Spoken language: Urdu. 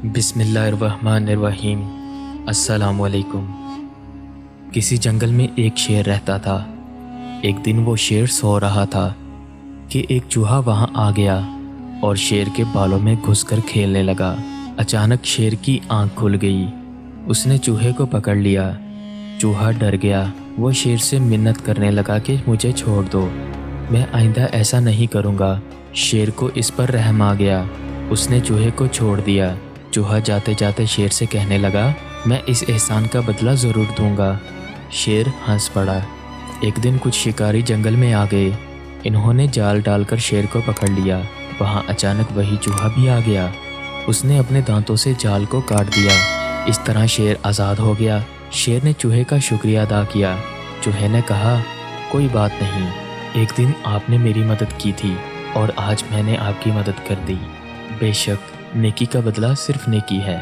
بسم اللہ الرحمن الرحیم۔ السلام علیکم۔ کسی جنگل میں ایک شیر رہتا تھا۔ ایک دن وہ شیر سو رہا تھا کہ ایک چوہا وہاں آ گیا اور شیر کے بالوں میں گھس کر کھیلنے لگا۔ اچانک شیر کی آنکھ کھل گئی۔ اس نے چوہے کو پکڑ لیا۔ چوہا ڈر گیا۔ وہ شیر سے منت کرنے لگا کہ مجھے چھوڑ دو، میں آئندہ ایسا نہیں کروں گا۔ شیر کو اس پر رحم آ گیا۔ اس نے چوہے کو چھوڑ دیا۔ چوہا جاتے جاتے شیر سے کہنے لگا، میں اس احسان کا بدلہ ضرور دوں گا۔ شیر ہنس پڑا۔ ایک دن کچھ شکاری جنگل میں آ گئے۔ انہوں نے جال ڈال کر شیر کو پکڑ لیا۔ وہاں اچانک وہی چوہا بھی آ گیا۔ اس نے اپنے دانتوں سے جال کو کاٹ دیا۔ اس طرح شیر آزاد ہو گیا۔ شیر نے چوہے کا شکریہ ادا کیا۔ چوہے نے کہا، کوئی بات نہیں، ایک دن آپ نے میری مدد کی تھی اور آج میں نے آپ کی مدد کر دی۔ بے شک نیکی کا بدلہ صرف نیکی ہے۔